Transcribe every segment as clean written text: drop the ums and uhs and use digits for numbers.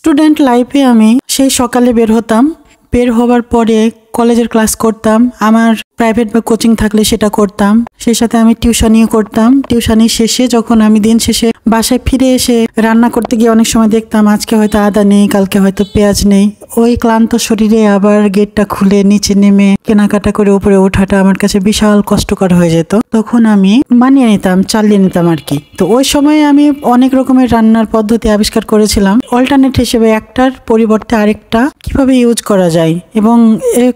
Student লাইফে আমি সেই সকালে বের হতাম, বের হবার পরে কলেজের ক্লাস করতাম, আমার প্রাইভেট বা কোচিং থাকলে সেটা করতাম, সেই সাথে আমি টিউশনিও করতাম। টিউশনি শেষে যখন আমি দিন শেষে বাসায় ফিরে এসে রান্না করতে গিয়ে অনেক সময় দেখতাম আজকে হয়তো আদা নেই, কালকে হয়তো পেঁয়াজ নেই। ওই ক্লান্ত শরীরে আবার গেটটা খুলে নিচে নেমে কেনাকাটা করে উপরে ওঠাটা আমার কাছে বিশাল কষ্টকর হয়ে যেত। তখন আমি মানিয়ে নিতাম, চালিয়ে নিতাম আর কি। তো ওই সময় আমি অনেক রকমের রান্নার পদ্ধতি আবিষ্কার করেছিলাম, অল্টারনেট হিসেবে একটার পরিবর্তে আরেকটা কিভাবে ইউজ করা যায়, এবং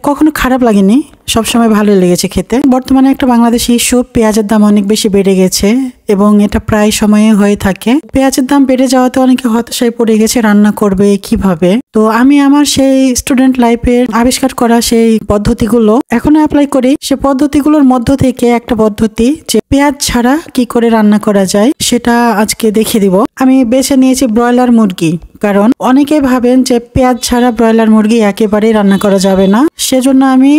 কখনো খারাপ লাগেনি, সবসময় ভালো লেগেছে খেতে। বর্তমানে একটা বাংলাদেশি ইস্যু, পেঁয়াজের দাম অনেক বেশি বেড়ে গেছে এবং এটা প্রায় সময়ে হয়ে থাকে। পেঁয়াজের দাম বেড়ে যাওয়াতে অনেকে হতাশায় পড়ে গেছে, রান্না করবে কিভাবে। তো আমি আমার সেই স্টুডেন্ট লাইফের আবিষ্কার করা সেই পদ্ধতিগুলো এখনো অ্যাপ্লাই করি। সে পদ্ধতিগুলোর মধ্য থেকে একটা পদ্ধতি যে পেঁয়াজ ছাড়া কি করে রান্না করা যায় সেটা আজকে দেখিয়ে দিব। আমি বেছে নিয়েছি ব্রয়লার মুরগি, কারণ অনেকে ভাবেন যে পেঁয়াজ ছাড়া ব্রয়লার মুরগি একেবারেই রান্না করা যাবে না, সেজন্য আমি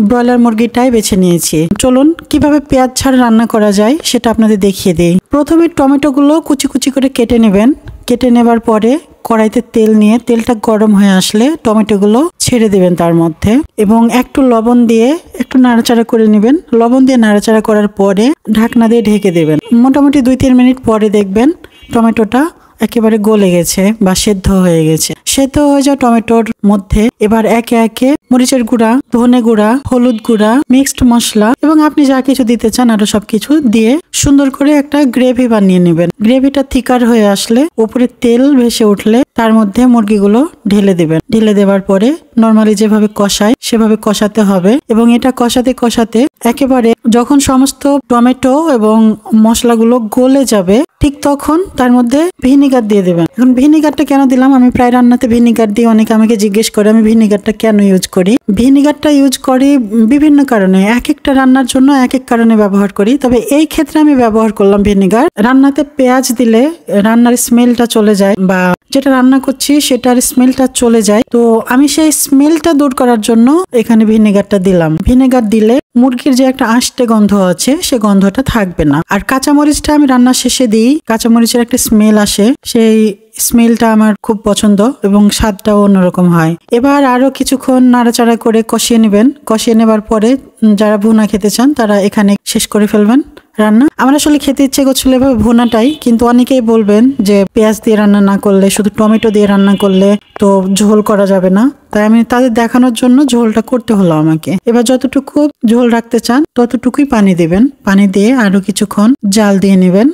ব্রয়লার মুরগিটাই বেছে নিয়েছি। চলুন কিভাবে পেঁয়াজ ছাড়া রান্না করা যায় সেটা আপনাদের দেখিয়ে দিই। প্রথমে টমেটোগুলো কুচি কুচি করে কেটে নেবেন। কেটে নেবার পরে কড়াইতে তেল নিয়ে তেলটা গরম হয়ে আসলে টমেটোগুলো ছেড়ে দেবেন তার মধ্যে, এবং একটু লবণ দিয়ে একটু নাড়াচাড়া করে নেবেন। লবণ দিয়ে নাড়াচাড়া করার পরে ঢাকনা দিয়ে ঢেকে দেবেন। মোটামুটি 2-3 মিনিট পরে দেখবেন টমেটোটা একেবারে গলে গেছে বা সেদ্ধ হয়ে গেছে। সেদ্ধ হয়ে যাওয়া টমেটোর মধ্যে এবার একে একে মরিচের গুঁড়া, ধনে গুঁড়া, হলুদ গুঁড়া, মিক্সড মশলা এবং আপনি যা কিছু দিতে চান আরো সবকিছু দিয়ে সুন্দর করে একটা গ্রেভি বানিয়ে নেবেন। গ্রেভিটা থিকার হয়ে আসলে উপরে তেল ভেসে উঠলে তার মধ্যে মুরগিগুলো ঢেলে দেবেন। ঢেলে দেওয়ার পরে নর্মালি যেভাবে কষায় সেভাবে কষাতে হবে, এবং এটা কষাতে কষাতে একেবারে যখন সমস্ত টমেটো এবং মশলাগুলো গলে যাবে ঠিক তখন তার মধ্যে ভিনিগার দিয়ে দেবেন। এখন ভিনিগারটা কেন দিলাম, আমি প্রায় রান্নাতে ভিনিগার দিই। অনেকে আমাকে জিজ্ঞেস করে আমি ভিনিগারটা কেন ইউজ করি। ভিনিগারটা ইউজ করি বিভিন্ন কারণে, এক একটা রান্নার জন্য এক এক কারণে ব্যবহার করি। তবে এই ক্ষেত্রে আমি ব্যবহার করলাম ভিনিগার। রান্নাতে পেঁয়াজ দিলে রান্নার স্মেলটা চলে যায়, বা যেটা রান্না করছি সেটার স্মেলটা চলে যায়। তো আমি সেই স্মেলটা দূর করার জন্য এখানে ভিনেগারটা দিলাম। ভিনেগার দিলে মুরগির যে একটা আষ্টে গন্ধ আছে সে গন্ধটা থাকবে না। আর কাঁচামরিচটা আমি রান্নার শেষে দিই, কাঁচামরিচের একটা স্মেল আসে, সেই স্মেলটা আমার খুব পছন্দ এবং স্বাদটাও অন্যরকম হয়। এবার আরো কিছুক্ষণ নাড়াচাড়া করে কষিয়ে নেবেন। কষিয়ে নেবার পরে যারা ভুনা খেতে চান তারা এখানে শেষ করে ফেলবেন রান্না। আমার আসলে খেতে ইচ্ছে করছিল এভাবে ভুনাটাই, কিন্তু অনেকেই বলবেন যে পেঁয়াজ দিয়ে রান্না না করলে, শুধু টমেটো দিয়ে রান্না করলে তো ঝোল করা যাবে না, তাই আমি তাদের দেখানোর জন্য ঝোলটা করতে হলো আমাকে। এবার যতটুকু ঝোল রাখতে চান ততটুকুই পানি দিবেন। পানি দিয়ে আরো কিছুক্ষণ জাল দিয়ে নেবেন।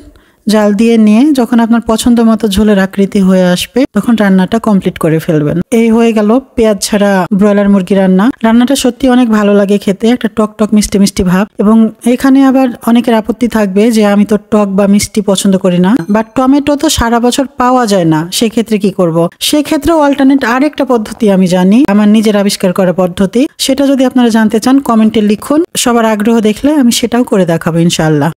জাল দিয়ে নিয়ে যখন আপনার পছন্দ মতো ঝোলের আকৃতি হয়ে আসবে তখন রান্নাটা কমপ্লিট করে ফেলবেন। এই হয়ে গেল পেঁয়াজ ছাড়া ব্রয়লার মুরগি রান্না। রান্নাটা সত্যি অনেক ভালো লাগে খেতে, একটা টক টক মিষ্টি মিষ্টি ভাব। এবং এখানে আবার অনেকের আপত্তি থাকবে যে আমি তো টক বা মিষ্টি পছন্দ করি না, বা টমেটো তো সারা বছর পাওয়া যায় না, সেক্ষেত্রে কি করব? সেক্ষেত্রে অল্টারনেট আরেকটা পদ্ধতি আমি জানি, আমার নিজের আবিষ্কার করা পদ্ধতি। সেটা যদি আপনারা জানতে চান কমেন্টে লিখুন, সবার আগ্রহ দেখলে আমি সেটাও করে দেখাবো ইনশাআল্লাহ।